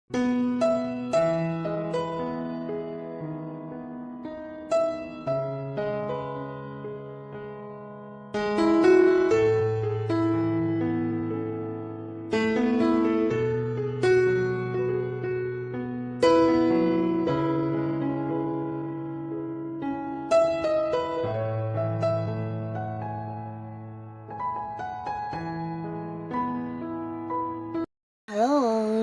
Halo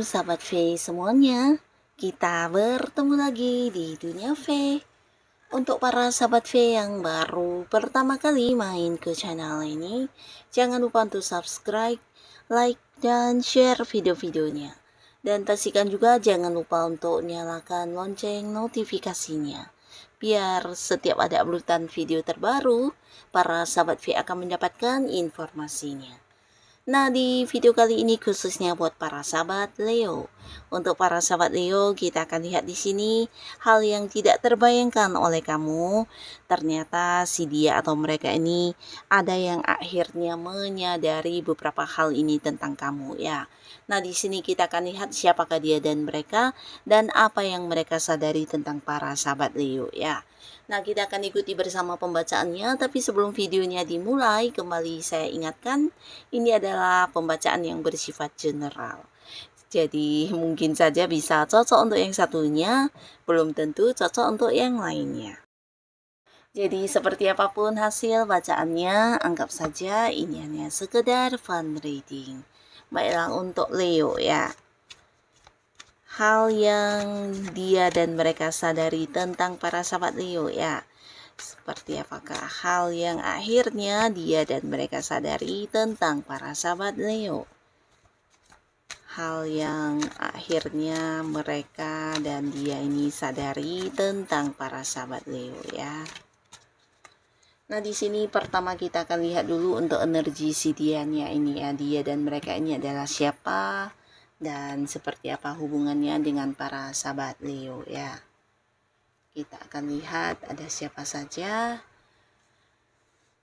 sahabat V semuanya, kita bertemu lagi di dunia V. Untuk para sahabat V yang baru pertama kali main ke channel ini, jangan lupa untuk subscribe, like, dan share video-videonya. Dan pastikan juga jangan lupa untuk nyalakan lonceng notifikasinya. Biar setiap ada uploadan video terbaru, para sahabat V akan mendapatkan informasinya. Nah, di video kali ini khususnya buat para sahabat Leo. Untuk para sahabat Leo, kita akan lihat di sini hal yang tidak terbayangkan oleh kamu. Ternyata si dia atau mereka ini ada yang akhirnya menyadari beberapa hal ini tentang kamu ya. Nah, di sini kita akan lihat siapakah dia dan mereka dan apa yang mereka sadari tentang para sahabat Leo ya. Nah, kita akan ikuti bersama pembacaannya, tapi sebelum videonya dimulai, kembali saya ingatkan, ini adalah pembacaan yang bersifat general. Jadi, mungkin saja bisa cocok untuk yang satunya, belum tentu cocok untuk yang lainnya. Jadi, seperti apapun hasil bacaannya, anggap saja ini hanya sekedar fun reading. Baiklah, untuk Leo ya. Hal yang dia dan mereka sadari tentang para sahabat Leo ya. Seperti apakah hal yang akhirnya dia dan mereka sadari tentang para sahabat Leo? Hal yang akhirnya mereka dan dia ini sadari tentang para sahabat Leo ya. Nah, di sini pertama kita akan lihat dulu untuk energi si dianya ini ya. Dia dan mereka ini adalah siapa dan seperti apa hubungannya dengan para sahabat Leo ya. Kita akan lihat ada siapa saja.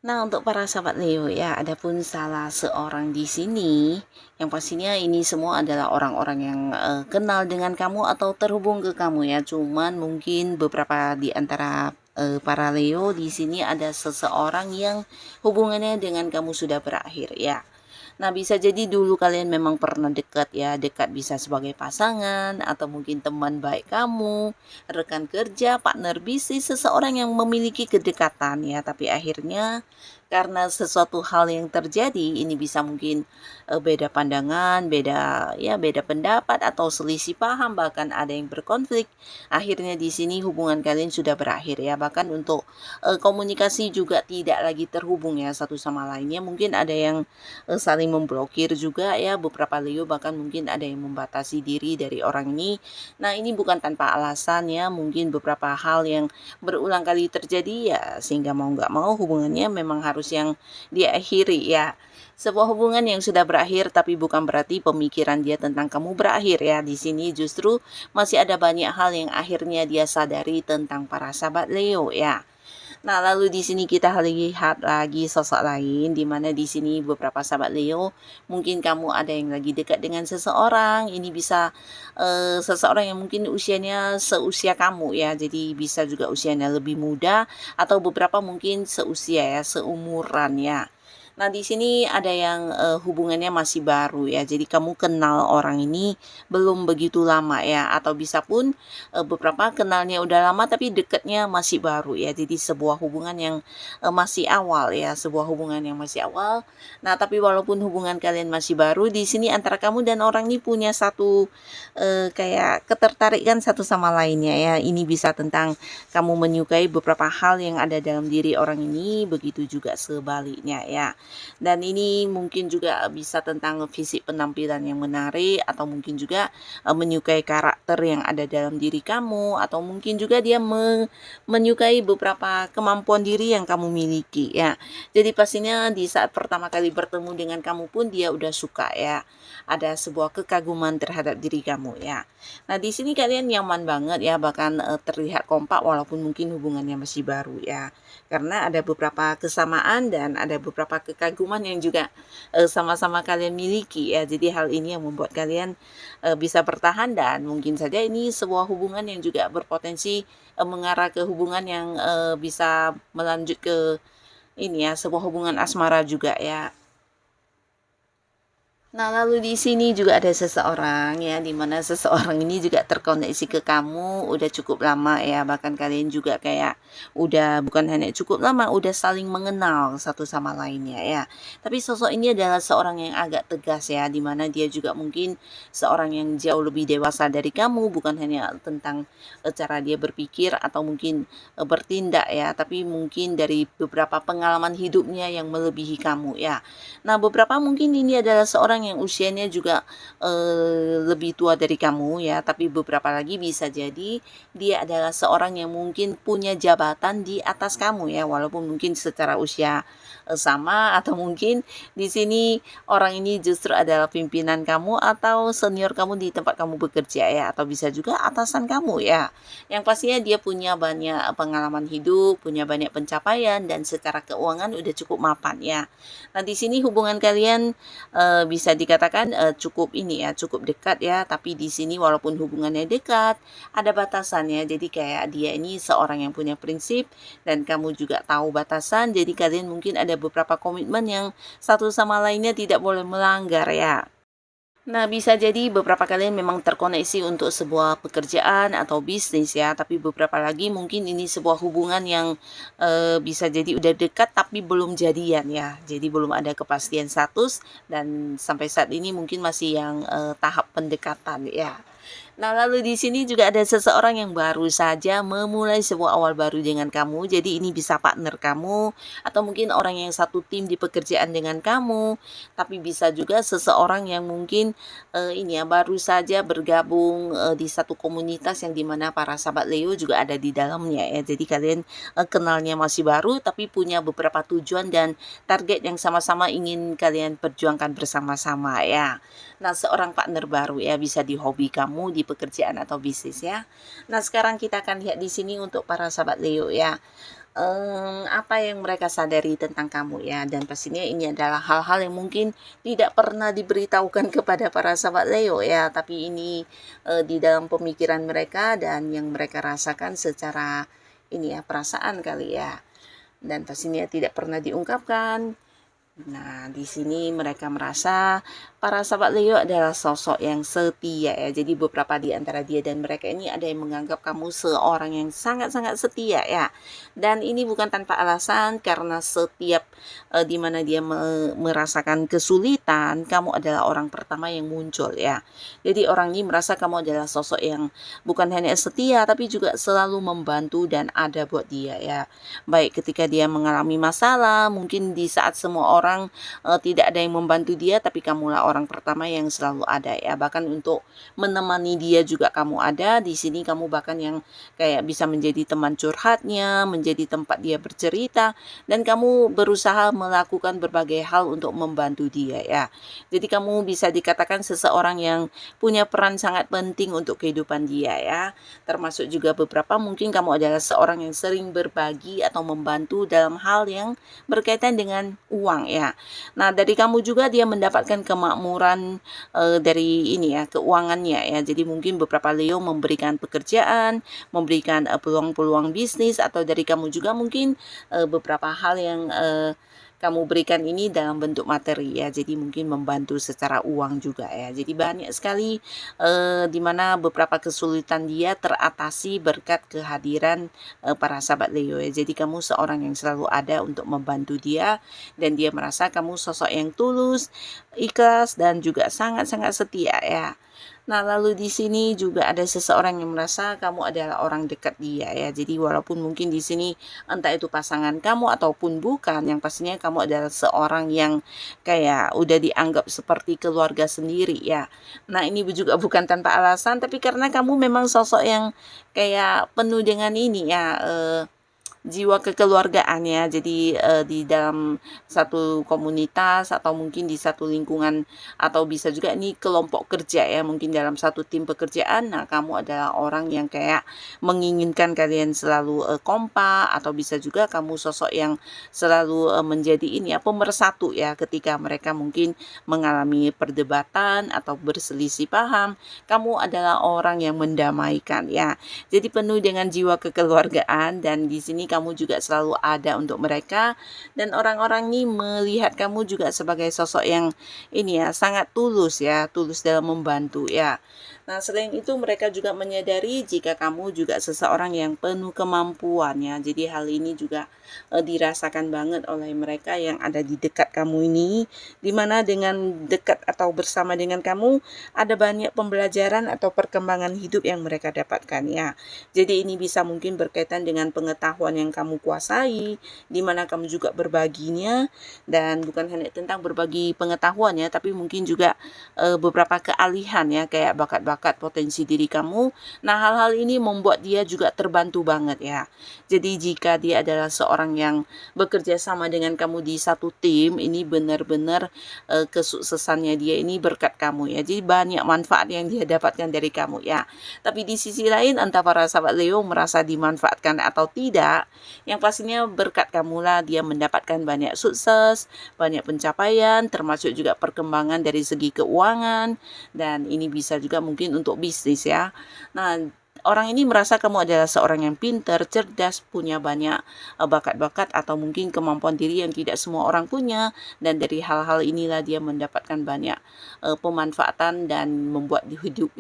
Nah, untuk para sahabat Leo ya, adapun salah seorang di sini, yang pastinya ini semua adalah orang-orang yang kenal dengan kamu atau terhubung ke kamu ya. Cuman mungkin beberapa di antara para Leo di sini ada seseorang yang hubungannya dengan kamu sudah berakhir ya. Nah, bisa jadi dulu kalian memang pernah dekat ya, dekat bisa sebagai pasangan atau mungkin teman baik kamu, rekan kerja, partner bisnis, seseorang yang memiliki kedekatan ya, tapi akhirnya karena sesuatu hal yang terjadi ini bisa mungkin beda pandangan, beda pendapat atau selisih paham, bahkan ada yang berkonflik. Akhirnya di sini hubungan kalian sudah berakhir ya, bahkan untuk komunikasi juga tidak lagi terhubung ya satu sama lainnya. Mungkin ada yang saling memblokir juga ya, beberapa Leo bahkan mungkin ada yang membatasi diri dari orang ini. Nah, ini bukan tanpa alasan ya, mungkin beberapa hal yang berulang kali terjadi ya, sehingga mau nggak mau hubungannya memang harus yang diakhiri ya. Sebuah hubungan yang sudah berakhir tapi bukan berarti pemikiran dia tentang kamu berakhir ya. Di sini justru masih ada banyak hal yang akhirnya dia sadari tentang para sahabat Leo ya. Nah, lalu di sini kita lihat lagi sosok lain, di mana di sini beberapa sahabat Leo, mungkin kamu ada yang lagi dekat dengan seseorang. Ini bisa seseorang yang mungkin usianya seusia kamu ya, jadi bisa juga usianya lebih muda atau beberapa mungkin seusia ya, seumuran ya. Nah, di sini ada yang hubungannya masih baru ya. Jadi kamu kenal orang ini belum begitu lama ya, atau bisa pun beberapa kenalnya udah lama tapi deketnya masih baru ya. Jadi sebuah hubungan yang masih awal ya, sebuah hubungan yang masih awal. Nah, tapi walaupun hubungan kalian masih baru, di sini antara kamu dan orang ini punya satu kayak ketertarikan satu sama lainnya ya. Ini bisa tentang kamu menyukai beberapa hal yang ada dalam diri orang ini, begitu juga sebaliknya ya. Dan ini mungkin juga bisa tentang fisik penampilan yang menarik, atau mungkin juga menyukai karakter yang ada dalam diri kamu, atau mungkin juga dia menyukai beberapa kemampuan diri yang kamu miliki ya. Jadi pastinya di saat pertama kali bertemu dengan kamu pun dia udah suka ya. Ada sebuah kekaguman terhadap diri kamu ya. Nah, di sini kalian nyaman banget ya, bahkan terlihat kompak walaupun mungkin hubungannya masih baru ya. Karena ada beberapa kesamaan dan ada beberapa kekaguman yang juga sama-sama kalian miliki ya. Jadi hal ini yang membuat kalian bisa bertahan, dan mungkin saja ini sebuah hubungan yang juga berpotensi mengarah ke hubungan yang bisa melanjut ke ini ya, sebuah hubungan asmara juga ya. Nah, lalu di sini juga ada seseorang ya, di mana seseorang ini juga terkoneksi ke kamu udah cukup lama ya, bahkan kalian juga kayak udah bukan hanya cukup lama, udah saling mengenal satu sama lainnya ya. Tapi sosok ini adalah seorang yang agak tegas ya, di mana dia juga mungkin seorang yang jauh lebih dewasa dari kamu, bukan hanya tentang cara dia berpikir atau mungkin bertindak ya, tapi mungkin dari beberapa pengalaman hidupnya yang melebihi kamu ya. Nah, beberapa mungkin ini adalah seorang yang usianya juga lebih tua dari kamu ya, tapi beberapa lagi bisa jadi dia adalah seorang yang mungkin punya jabatan di atas kamu ya, walaupun mungkin secara usia sama, atau mungkin di sini orang ini justru adalah pimpinan kamu atau senior kamu di tempat kamu bekerja ya, atau bisa juga atasan kamu ya. Yang pastinya dia punya banyak pengalaman hidup, punya banyak pencapaian, dan secara keuangan udah cukup mapan ya. Nah, di sini hubungan kalian bisa dikatakan cukup ini ya, cukup dekat ya, tapi di sini walaupun hubungannya dekat, ada batasannya. Jadi kayak dia ini seorang yang punya prinsip dan kamu juga tahu batasan. Jadi kalian mungkin ada beberapa komitmen yang satu sama lainnya tidak boleh melanggar ya. Nah, bisa jadi beberapa kalian memang terkoneksi untuk sebuah pekerjaan atau bisnis ya, tapi beberapa lagi mungkin ini sebuah hubungan yang bisa jadi udah dekat tapi belum jadian ya. Jadi belum ada kepastian status, dan sampai saat ini mungkin masih yang tahap pendekatan ya. Nah, lalu di sini juga ada seseorang yang baru saja memulai sebuah awal baru dengan kamu. Jadi ini bisa partner kamu, atau mungkin orang yang satu tim di pekerjaan dengan kamu, tapi bisa juga seseorang yang mungkin ini ya, baru saja bergabung di satu komunitas yang dimana para sahabat Leo juga ada di dalamnya ya. Jadi kalian kenalnya masih baru, tapi punya beberapa tujuan dan target yang sama-sama ingin kalian perjuangkan bersama-sama ya. Nah, seorang partner baru ya, bisa di hobi kamu, di pekerjaan atau bisnis ya. Nah, sekarang kita akan lihat di sini untuk para sahabat Leo ya. Apa yang mereka sadari tentang kamu ya, dan pastinya ini adalah hal-hal yang mungkin tidak pernah diberitahukan kepada para sahabat Leo ya, tapi ini di dalam pemikiran mereka dan yang mereka rasakan secara ini ya, perasaan kali ya, dan pastinya tidak pernah diungkapkan. Nah, di sini mereka merasa para sahabat Leo adalah sosok yang setia ya. Jadi beberapa di antara dia dan mereka ini ada yang menganggap kamu seorang yang sangat-sangat setia ya. Dan ini bukan tanpa alasan, karena setiap di mana dia merasakan kesulitan, kamu adalah orang pertama yang muncul ya. Jadi orang ini merasa kamu adalah sosok yang bukan hanya setia, tapi juga selalu membantu dan ada buat dia ya. Baik ketika dia mengalami masalah, mungkin di saat semua orang tidak ada yang membantu dia, tapi kamulah orang pertama yang selalu ada ya. Bahkan untuk menemani dia juga kamu ada di sini. Kamu bahkan yang kayak bisa menjadi teman curhatnya, menjadi tempat dia bercerita, dan kamu berusaha melakukan berbagai hal untuk membantu dia ya. Jadi kamu bisa dikatakan seseorang yang punya peran sangat penting untuk kehidupan dia ya. Termasuk juga beberapa mungkin kamu adalah seorang yang sering berbagi atau membantu dalam hal yang berkaitan dengan uang ya. Nah, dari kamu juga dia mendapatkan kemakmuran dari ini ya, keuangannya ya. Jadi mungkin beberapa Leo memberikan pekerjaan, memberikan peluang-peluang bisnis, atau dari kamu juga mungkin beberapa hal yang kamu berikan ini dalam bentuk materi ya. Jadi mungkin membantu secara uang juga ya. Jadi banyak sekali di mana beberapa kesulitan dia teratasi berkat kehadiran para sahabat Leo ya. Jadi kamu seorang yang selalu ada untuk membantu dia, dan dia merasa kamu sosok yang tulus, ikhlas, dan juga sangat-sangat setia ya. Nah, lalu di sini juga ada seseorang yang merasa kamu adalah orang dekat dia ya. Jadi walaupun mungkin di sini entah itu pasangan kamu ataupun bukan, yang pastinya kamu adalah seorang yang kayak udah dianggap seperti keluarga sendiri ya. Nah, ini juga bukan tanpa alasan, tapi karena kamu memang sosok yang kayak penuh dengan ini ya, jiwa kekeluargaan ya. Jadi di dalam satu komunitas atau mungkin di satu lingkungan atau bisa juga ini kelompok kerja ya, mungkin dalam satu tim pekerjaan. Nah, kamu adalah orang yang kayak menginginkan kalian selalu kompak, atau bisa juga kamu sosok yang selalu menjadi ini ya, pemersatu ya, ketika mereka mungkin mengalami perdebatan atau berselisih paham, kamu adalah orang yang mendamaikan ya. Jadi penuh dengan jiwa kekeluargaan, dan di sini kamu juga selalu ada untuk mereka, dan orang-orang ini melihat kamu juga sebagai sosok yang ini ya, sangat tulus ya, tulus dalam membantu ya. Nah, selain itu mereka juga menyadari jika kamu juga seseorang yang penuh kemampuan ya. Jadi hal ini juga dirasakan banget oleh mereka yang ada di dekat kamu ini, dimana dengan dekat atau bersama dengan kamu ada banyak pembelajaran atau perkembangan hidup yang mereka dapatkan ya. Jadi ini bisa mungkin berkaitan dengan pengetahuan yang kamu kuasai, dimana kamu juga berbaginya, dan bukan hanya tentang berbagi pengetahuan ya, tapi mungkin juga beberapa kealihan ya, kayak bakat-bakat potensi diri kamu. Nah, hal-hal ini membuat dia juga terbantu banget ya. Jadi jika dia adalah seorang yang bekerja sama dengan kamu di satu tim, ini benar-benar kesuksesannya dia ini berkat kamu ya. Jadi banyak manfaat yang dia dapatkan dari kamu ya. Tapi di sisi lain, entah para sahabat Leo merasa dimanfaatkan atau tidak, yang pastinya berkat kamulah dia mendapatkan banyak sukses, banyak pencapaian, termasuk juga perkembangan dari segi keuangan, dan ini bisa juga mungkin untuk bisnis ya. Nah, orang ini merasa kamu adalah seorang yang pintar, cerdas, punya banyak bakat-bakat atau mungkin kemampuan diri yang tidak semua orang punya, dan dari hal-hal inilah dia mendapatkan banyak pemanfaatan dan membuat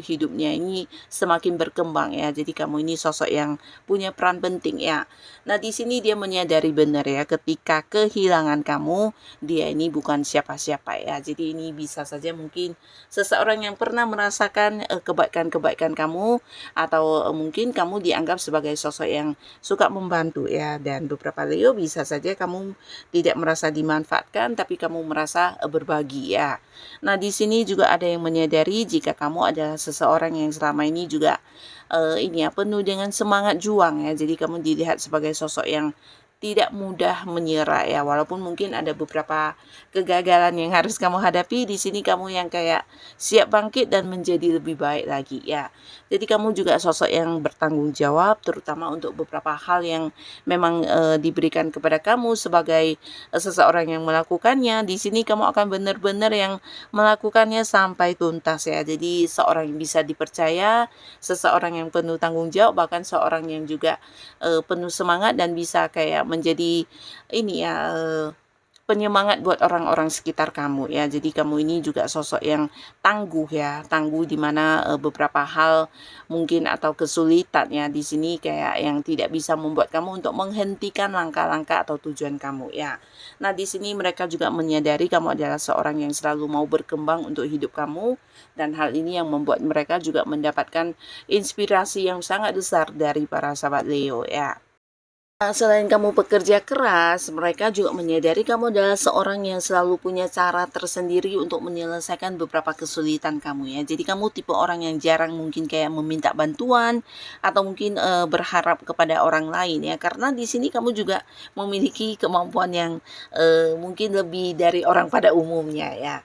hidupnya ini semakin berkembang ya. Jadi kamu ini sosok yang punya peran penting ya. Nah, di sini dia menyadari benar ya, ketika kehilangan kamu, dia ini bukan siapa-siapa ya. Jadi ini bisa saja mungkin seseorang yang pernah merasakan kebaikan-kebaikan kamu, atau mungkin kamu dianggap sebagai sosok yang suka membantu ya. Dan beberapa Leo bisa saja kamu tidak merasa dimanfaatkan, tapi kamu merasa berbagi ya. Nah, di sini juga ada yang menyadari jika kamu adalah seseorang yang selama ini juga ini ya, penuh dengan semangat juang ya. Jadi kamu dilihat sebagai sosok yang tidak mudah menyerah ya, walaupun mungkin ada beberapa kegagalan yang harus kamu hadapi. Di sini kamu yang kayak siap bangkit dan menjadi lebih baik lagi ya. Jadi kamu juga sosok yang bertanggung jawab, terutama untuk beberapa hal yang memang diberikan kepada kamu sebagai seseorang yang melakukannya. Di sini kamu akan benar-benar yang melakukannya sampai tuntas ya. Jadi seorang yang bisa dipercaya, seseorang yang penuh tanggung jawab, bahkan seorang yang juga penuh semangat dan bisa kayak menjadi ini ya, penyemangat buat orang-orang sekitar kamu ya. Jadi kamu ini juga sosok yang tangguh ya, tangguh di mana beberapa hal mungkin atau kesulitan ya di sini kayak yang tidak bisa membuat kamu untuk menghentikan langkah-langkah atau tujuan kamu ya. Nah, di sini mereka juga menyadari kamu adalah seorang yang selalu mau berkembang untuk hidup kamu, dan hal ini yang membuat mereka juga mendapatkan inspirasi yang sangat besar dari para sahabat Leo ya. Selain kamu pekerja keras, mereka juga menyadari kamu adalah seorang yang selalu punya cara tersendiri untuk menyelesaikan beberapa kesulitan kamu ya. Jadi kamu tipe orang yang jarang mungkin kayak meminta bantuan, atau mungkin berharap kepada orang lain ya. Karena di sini kamu juga memiliki kemampuan yang mungkin lebih dari orang pada umumnya ya.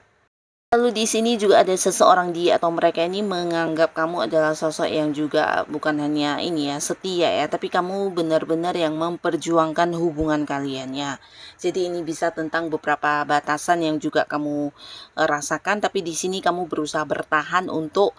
Lalu di sini juga ada seseorang dia atau mereka ini menganggap kamu adalah sosok yang juga bukan hanya ini ya, setia ya, tapi kamu benar-benar yang memperjuangkan hubungan kalian ya. Jadi ini bisa tentang beberapa batasan yang juga kamu rasakan, tapi di sini kamu berusaha bertahan untuk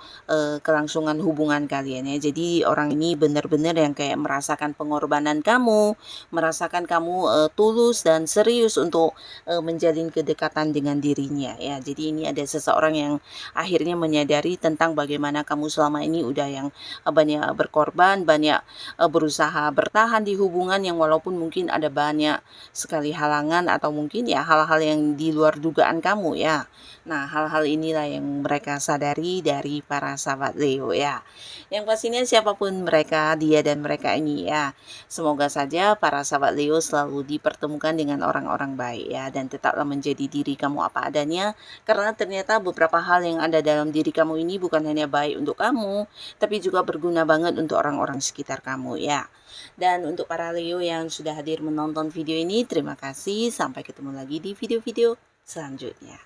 kelangsungan hubungan kalian ya. Jadi orang ini benar-benar yang kayak merasakan pengorbanan kamu, merasakan kamu tulus dan serius untuk menjalin kedekatan dengan dirinya ya. Jadi ini ada seseorang yang akhirnya menyadari tentang bagaimana kamu selama ini udah yang banyak berkorban, banyak berusaha bertahan di hubungan yang walaupun mungkin ada banyak sekali halangan atau mungkin ya hal-hal yang di luar dugaan kamu ya. Nah, hal-hal inilah yang mereka sadari dari para sahabat Leo ya. Yang pastinya siapapun mereka, dia dan mereka ini ya, semoga saja para sahabat Leo selalu dipertemukan dengan orang-orang baik ya, dan tetaplah menjadi diri kamu apa adanya, karena ternyata beberapa hal yang ada dalam diri kamu ini bukan hanya baik untuk kamu, tapi juga berguna banget untuk orang-orang sekitar kamu ya. Dan untuk para Leo yang sudah hadir menonton video ini, terima kasih. Sampai ketemu lagi di video-video selanjutnya.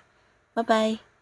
Bye-bye.